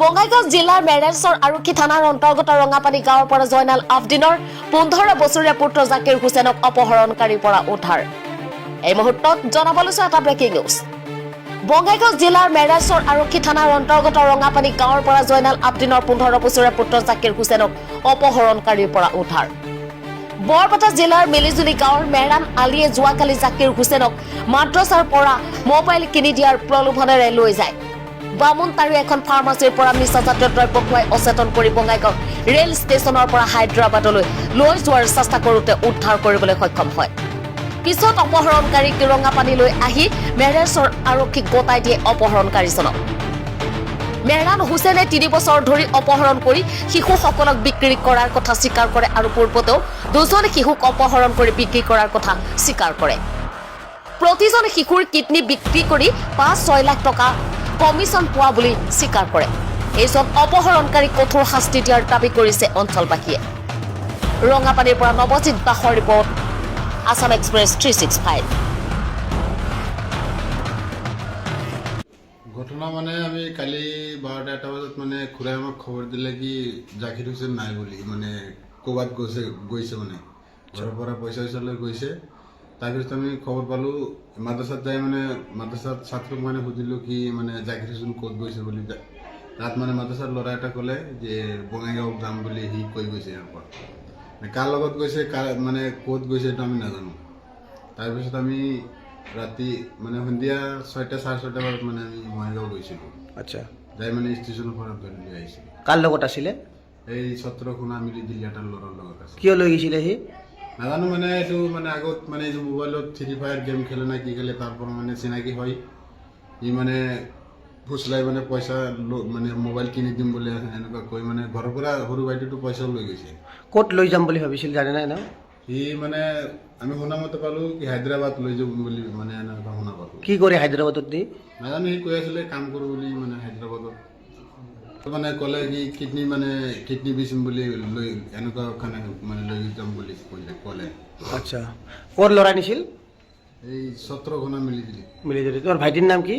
বঙাইগাঁও জিলাৰ মেৰেছৰ আৰক্ষী থানাৰ অন্তৰ্গত ৰঙাপানী গাঁৱৰ পৰা জয়নাল আফদিনৰ 15 বছৰীয়া পুত্ৰ জাকিৰ হুছেইনক অপহৰণকাৰীৰ পৰা উদ্ধাৰ। এই মুহূৰ্তত জনাবলৈ এটা ব্ৰেকিং নিউজ। বঙাইগাঁও জিলাৰ মেৰেছৰ আৰক্ষী থানাৰ অন্তৰ্গত ৰঙাপানী গাঁৱৰ পৰা জয়নাল আফদিনৰ 15 বছৰীয়া পুত্ৰ জাকিৰ হুছেইনক অপহৰণকাৰীৰ পৰা উদ্ধাৰ। বৰপেটা জিলাৰ মিলিজুলি গাঁৱৰ মেৰান আলীয়ে যোৱাকালি জাকিৰ হুছেইনক মাদ্ৰাছাৰ পৰা মোবাইল কিনি দিয়াৰ প্ৰলোভনেৰে লৈ যায়। বামুনতাৰী এখন ফাৰ্মাচীৰ পৰা নিচাজাতীয় দ্ৰব্য খুৱাই অচেতন কৰি বঙাইগাঁও ৰেল ষ্টেচনৰ পৰা হায়দৰাবাদলৈ লৈ যোৱাৰ চেষ্টা কৰোঁতে উদ্ধাৰ কৰিবলৈ সক্ষম হয়। পিছত অপহৰণকাৰীক ৰঙাপানীলৈ আহি মেৰেছৰ আৰক্ষীক গতাই দিয়ে অপহৰণকাৰীজনক। মেহৰান হুছেইনে 3 বছৰ ধৰি অপহৰণ কৰি শিশুসকলক বিক্ৰী কৰাৰ কথা স্বীকাৰ কৰে আৰু পূৰ্বতেও 2জন শিশুক অপহৰণ কৰি বিক্ৰী কৰাৰ কথা স্বীকাৰ কৰে। প্ৰতিজন শিশুৰ কিডনী বিক্ৰী কৰি 5-6 লাখ টকা কমিছন পোৱা বুলি স্বীকাৰ কৰে। এইজন অপহৰণকাৰীক কঠোৰ শাস্তি দিয়াৰ দাবী কৰিছে অঞ্চলবাসীয়ে। ৰঙাপানীৰ পৰা নৱজিৎ দাসৰ ৰিপৰ্ট, আসাম এক্সপ্ৰেছ 365। ঘটনা মানে আমি কালি 12টা বজাত মানে খুৰাই আমাক খবৰ দিলে কি জাকিৰ হুছেইন নাই বুলি, মানে ক'ৰবাত গৈছে মানে ঘৰৰ পৰা পইচা লৈ গৈছে। তাৰপিছত আমি খবৰ পালোঁ, মাদ্ৰাছাত যাই মানে মাদ্ৰাছাত ছাত্ৰক মানে সুধিলোঁ কি মানে জাকিৰ হুছেইন ক'ত গৈছে বুলি। তাত মানে মাদ্ৰাছাৰ ল'ৰা এটা ক'লে যে বঙাইগাঁও যাম বুলি সি কৈ গৈছে ইয়াৰ পৰা। কাৰ লগত গৈছে মানে ক'ত গৈছে এইটো আমি নাজানো। তাৰপিছত আমি ৰাতি মানে সন্ধিয়া 6:30-6:30 বজাত মানে আমি বঙাইগাঁও গৈছিলোঁ। আচ্ছা, যাই মানে ষ্টেচনৰ পৰা ধৰি লৈ আহিছিলোঁ। কাৰ লগত আছিলে? এই ছত্ৰখোনা মিলি দিল্লী এটাৰ ল'ৰাৰ লগত আছে। কিয় লৈ গৈছিলে সি? নাজানো, মানে এইটো মানে আগত মানে এই যে মোবাইলত ফ্ৰী ফায়াৰ গেম খেলে না কি খেলে, তাৰ পৰা মানে চিনাকি হয়। ই মানে ফুচলাই মানে পইচা মানে মোবাইল কিনি দিম বুলি এনেকুৱা কৈ মানে ঘৰৰ পৰা সৰু ভাইটিটো পইচাও লৈ গৈছে। ক'ত লৈ যাম বুলি ভাবিছিল জানে নাই ন? সি মানে আমি শুনা মতে পালোঁ কি হায়দৰাবাদ লৈ যাব বুলি, মানে এনেকুৱা শুনা পালোঁ। কি কৰে হায়দৰাবাদত দি? নাজানো, সি কৈ আছিলে কাম কৰোঁ বুলি মানে হায়দৰাবাদত। মানে ক'লে কি কিডনী বেচিম বুলি লৈ এনেকুৱা মানে লৈ যাম বুলি ক'লে। আচ্ছা, ক'ৰ ল'ৰাই নিছিল? এই ছত্ৰখোনা মিলি মিলিজুলি। তোমাৰ ভাইটিৰ নাম কি?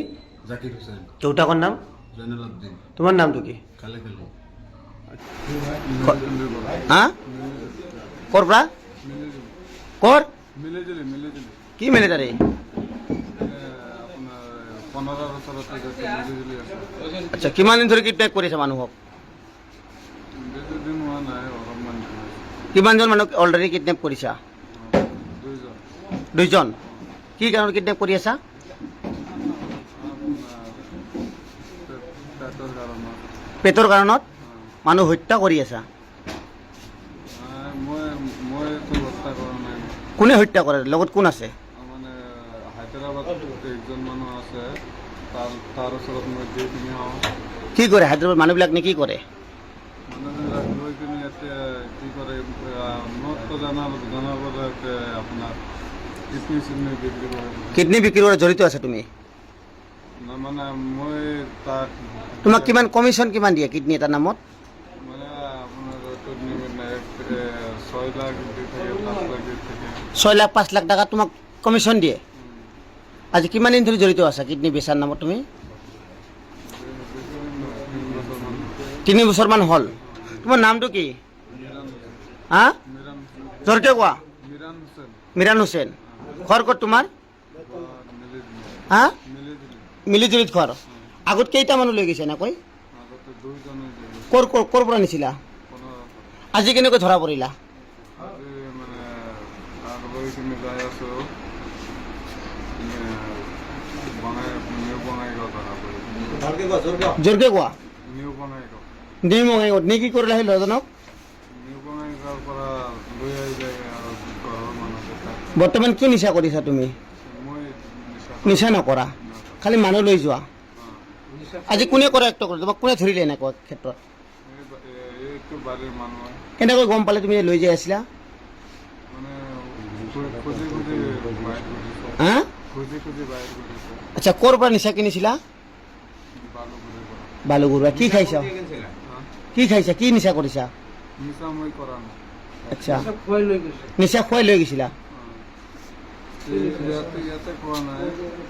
জাকিৰ হুছেইন। দেউতাকৰ নাম? জয়নাল আব্দিন। তোমাৰ নামটো কি? কালে হা? ক'ৰ পৰা? ক'ৰ? মিলিজুলি কি মিলিটাৰী? আপোনাৰ 15 বছৰতে মিলিজুলি আছে। আচ্ছা, কিমান দিন ধৰি কিডনেপ কৰিছে মানুহক? বেছি দিন হোৱা নাই, অলপমান কিমানজন মানুহক অলৰেডি কিডনেপ কৰিছা? 2জন। কি কাৰণত কিডনেপ কৰি আছা? পেটৰ কাৰণত। পেটৰ কাৰণত মানুহ হত্যা কৰি আছা? মইতো হত্যা কৰা নাই। কোনে হত্যা কৰে? লগত কোন আছে? মানে হায়দৰাবাদত একজন মানুহ আছে, তাৰ ওচৰত মই দি পিনি হওঁ। কি কৰে হায়দৰাবাদ মানুহবিলাক নে কি কৰে? মানুহবিলাক লৈ পিনি ইয়াতে কি কৰে, নতটো জনাব আপোনাৰ কিডনী বিক্ৰী কৰে। কিডনী বিক্ৰী কৰি জড়িত আছে তুমি? মানে মই তাক তোমাক কিমান কমিশ্যন কিমান দিয়ে কিডনী এটাৰ নামত? মানে আপোনাৰ 6 লাখ দি থাকে, 5 লাখ দি থাকে। 6 লাখ 5 লাখ টকা তোমাক কমিশ্যন দিয়ে? আজি কিমান দিন ধৰি জড়িত আছা কিডনী বেচাৰ নামত তুমি? 3 বছৰমান হ'ল। তোমাৰ নামটো কি? হা? জোৰকে কোৱা। মিৰান হুছেইন। ঘৰ ক'ত তোমাৰ? হা? মিলিজুলিত ঘৰ। আগত কেইটা মানুহ লৈ গৈছে এনেকৈ? ক'ৰ পৰা নিছিলা? আজি কেনেকৈ ধৰা পৰিলা? জোৰকে কোৱা। নিউ বঙাইগাঁৱত নি কি কৰিলা সেই ল'ৰাজনক? বৰ্তমান কি নিচা কৰিছা তুমি? নিচা নকৰা, খালি মানুহ লৈ যোৱা। আজি কোনে কৰে একটো কৰে? তোমাক কোনে ধৰিলে এনেকুৱা ক্ষেত্ৰত? কেনেকৈ গম পালে তুমি লৈ যাই আছিলা? হা? আচ্ছা, ক'ৰ পৰা নিচা কিনিছিলা? বালুগুৰা। কি খাইছা? কি নিচা কৰিছা? আচ্ছা, নিচা খুৱাই লৈ গৈছিলা?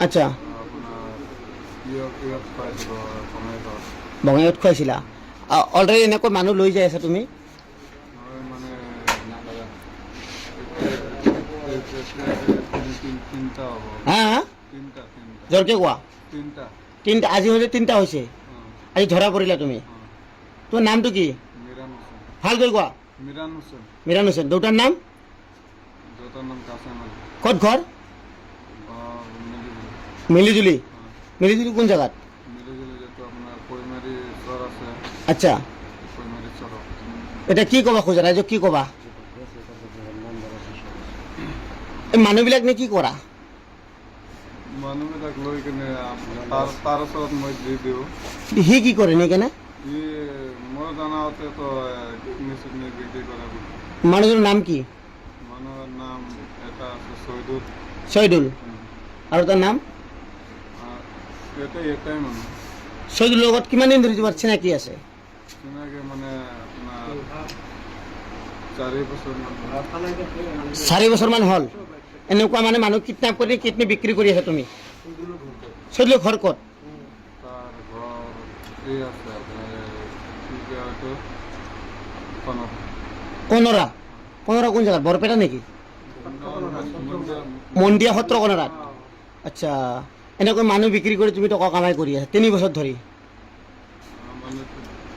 আচ্ছা, আপোনাৰ বঙাইগাঁৱত খুৱাইছিলা অলৰেডি এনেকৈ মানুহ লৈ যাই আছা তুমি মই মানে তিনিটা হ'ব হা হা তিনিটা জোৰকৈ কোৱা তিনিটা তিনিটা আজি হৈছে তিনিটা হৈছে আজি ধৰা পৰিলা তুমি তোমাৰ নামটো কি মিৰাণ হুছেইন ভালকৈ কোৱা মিৰাণ হুছেইন মিৰাণ হুছেইন দেউতাৰ নাম দেউতাৰ নাম কাছেম আলী ক'ত ঘৰ মিলিজুলি মিলিজুলি কোন জেগাত মিলিজুলি যিটো আপোনাৰ কৈমাৰী চৰ আছে আচ্ছা কৈমাৰী চৰত এতিয়া কি ক'বা খোজা ৰাইজক কি ক'বা এই মানুহবিলাক নে কি কৰা মানুহবিলাক লৈ কিনে তাৰ ওচৰত মই দি দিওঁ সি কি কৰে নে কেনে ই মই জনাওঁতেতো কিডনী চিডনী বিক্ৰী কৰে বুলি মানুহজনৰ নাম কি মানুহৰ নাম এটা আছে চৈদুল শহীদুল আৰু তাৰ নাম এটাই মানুহ শহীদুলৰ লগত কিমান দিন ধৰি তোমাৰ চিনাকি আছে চিনাকি মানে আপোনাৰ 4 বছৰমান 4 বছৰমান হ'ল এনেকুৱা মানে মানুহ কিডনেপ কৰি কিডনী বিক্ৰী কৰি আছা তুমি শহীদুলৰ ঘৰ ক'ত তাৰ ঘৰ এই আছে আপোনাৰ কি কয় এইটো কণত কণৰা কোন জেগাত বৰপেটা নেকি মন্দিয়া সত্ৰ কণৰাত আচ্ছা এনেকৈ মানুহ বিক্ৰী কৰি তুমি টকা কামাই কৰি আছা 3 বছৰ ধৰি মানে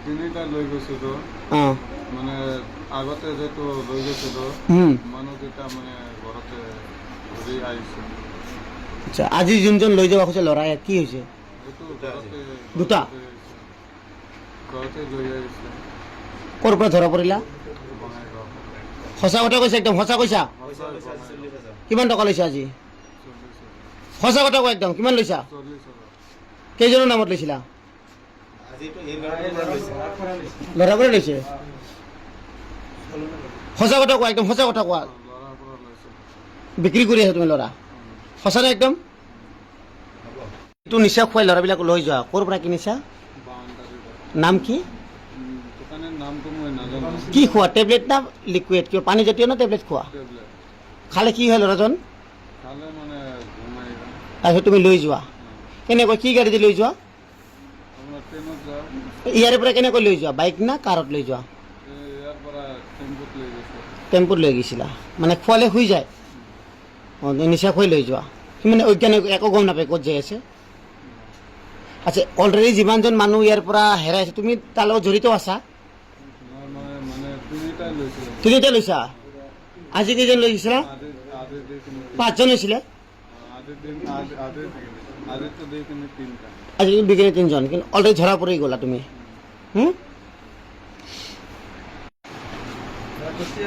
তিনিটা লৈ গৈছিলোঁ অঁ মানে আগতে যিটো লৈ গৈছিলোঁ মানুহকেইটা মানে ঘৰতে ঘূৰি আহিছে আচ্ছা আজি যোনজন লৈ যাব খুজিছে ল'ৰাই কি হৈছে এইটো ঘৰতে দুটা ঘৰতে লৈ আহিছে ক'ৰ পৰা ধৰা পৰিলা বঙাইগাঁও সঁচা কথা কৈছা একদম সঁচা কৈছা কিমান টকা লৈছা আজি সঁচা কথা কোৱা একদম কিমান লৈছা 40,000 কেইজনৰ নামত লৈছিলা ল'ৰা পৰা লৈছে সঁচা কথা কোৱা একদম সঁচা কথা কোৱা ল'ৰাৰ পৰা লৈছে বিক্ৰী কৰি আছা তুমি ল'ৰা সঁচা নে একদম এইটো নিচা খুৱাই ল'ৰাবিলাক লৈ যোৱা ক'ৰ পৰা কিনিছা বাউণ্ডাৰী নাম কি দোকানৰ নামটো মই নাজানো কি খোৱা টেবলেট না লিকুইড কিবা পানী জাতীয় না টেবলেট খোৱা টেবলেট খালে কি হয় ল'ৰাজন খালে মানে ঘুমাই তাৰপিছত তুমি লৈ যোৱা কেনেকৈ কি গাড়ী দি লৈ যোৱা আপোনাৰ ট্ৰেইনত যাওঁ ইয়াৰে পৰা কেনেকৈ লৈ যোৱা বাইক না কাৰত লৈ যোৱা ইয়াৰ পৰা টেম্পুত লৈ গৈছে টেম্পুত লৈ গৈছিলা মানে খোৱালে শুই যায় অঁ নিচা খুৱাই লৈ যোৱা সি মানে অজ্ঞান একো গম নাপায় ক'ত যাই আছে আচ্ছা অলৰেডি যিমানজন মানুহ ইয়াৰ পৰা হেৰাই আছে তুমি তাৰ লগত জড়িত আছা মই মানে তিনিটাই লৈছিলোঁ তুমি এতিয়া লৈছা আজি কেইজন লৈ গৈছিলা আধি দি কিনে 5জন হৈছিলে আধিটো দি কিনে তিনিটা আজি বিক্ৰী 3জন কিন্তু অলৰেডি ধৰা পৰি গ'লা তুমি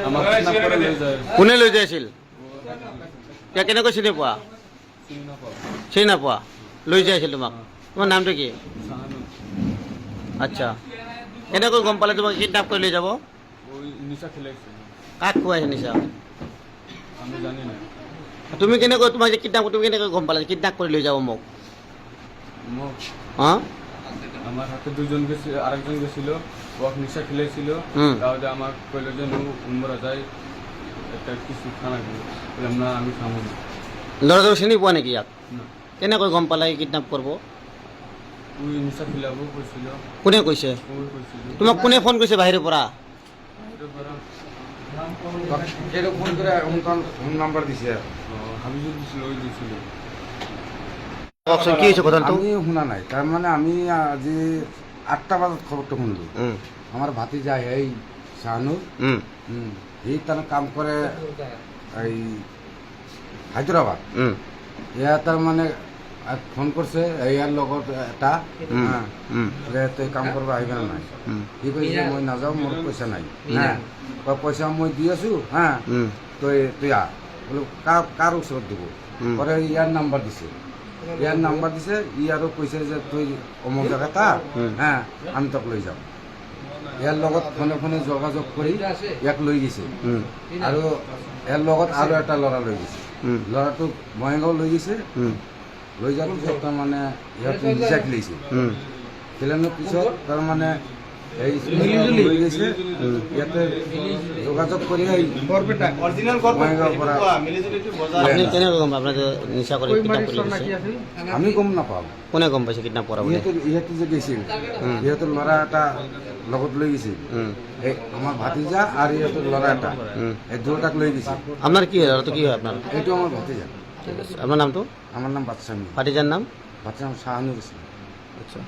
আমাক কিডনেপ কৰি লৈ যায় কোনে লৈ যাই আছিল এতিয়া কেনেকৈ চিনি পোৱা চিনি নাপাওঁ চিনি নাপোৱা লৈ যাই আছিল তোমাক তোমাৰ নামটো কি চাহানুল আচ্ছা কেনেকৈ গম পালে তোমাক কিডনেপ কৰি লৈ যাব ওই নিচা খেলাইছে কাক খুৱাইছে নিচা আমি জানি না তুমি কেনেকৈ তোমাক যে কিডনেপ তুমি কেনেকৈ গম পালা কিডনেপ কৰি লৈ যাব মোক মোক অঁ আমার হাতে দুজন গেছিল আরেকজন গেছিল ওক নিশা খেলেছিল তাহলে আমার কইল যে উমরা যাই একটা কিছু খানা খাবো বললাম না আমি খাবো না ল'ৰাটো চিনি পোৱা নেকি ইয়াক না কেনেকৈ গম পালা কিডনেপ কৰিব ওই নিশা খেলাবো কইছিল কোনে কৈছে ওই কইছিল তোমাক কোনে ফোন কৰিছে বাহিৰৰ পৰা এটা ফোন করে ফোন নাম্বার দিছে হাবিজুল দিছিল ওই দিছিল কওকচোন কি হৈছে ঘটনাটো আমি শুনা নাই তার মানে আমি আজি 8টা বাজাত খবরটা শুনলো আমার ভাতিজা এই শাহানুর এই তার কাম করে এই হায়দ্রাবাদ ইয়া তার মানে ফোন করছে ইয়ার লগত এটা যে তুই কাম করবা আহিবে না নাই সি কৈছে মই নাযাওঁ মোৰ পইচা নাই হ্যাঁ পইচা মই দি আছো হ্যাঁ তুই আ বোলো কাৰ ওচৰত দিব পৰে ইয়াৰ নাম্বাৰ দিছে ইয়াৰ নাম্বাৰ দিছে ই আৰু কৈছে যে তুই অমুক জায়গাটা হ্যাঁ আমি তোক লৈ যাম ইয়াৰ লগত ফোনে ফোনে যোগাযোগ কৰি ইয়াক লৈ গৈছে আৰু ইয়াৰ লগত আৰু এটা ল'ৰা লৈ গৈছে ল'ৰাটোক বঙাইগাঁও লৈ গৈছে লৈ যোৱাৰ পিছত তাৰমানে ইহঁতে নিজা খেলিছে খেলানোৰ পিছত তাৰমানে এই লৈ গৈছে ইয়াতে যোগাযোগ কৰি এই বঙাইগাঁৱৰ পৰা আপনি কেনেকৈ গম পায় আপনার নিশা করে কিডন্যাপ করে গেছে? আমি গম নাপাওঁ। কোনে গম পাইছে কিডন্যাপ করা বলে? ইহঁতে যে গৈছিল সিহঁতৰ ল'ৰা এটা লগত লৈ গৈছিল, এই আমাৰ ভাতিজা আৰু ইহঁতৰ ল'ৰা এটা, এই দুয়োটাক লৈ গৈছিল। আপনাৰ কি হয়? তো কি হয় আপনাৰ? এইটো আমাৰ ভাতিজা। ঠিক আছে, আপনাৰ নামটো? আমাৰ নাম বাদশামী। পাটিজাৰ নাম? বাদশাহ শাহানুৰ ইসলাম। আচ্ছা।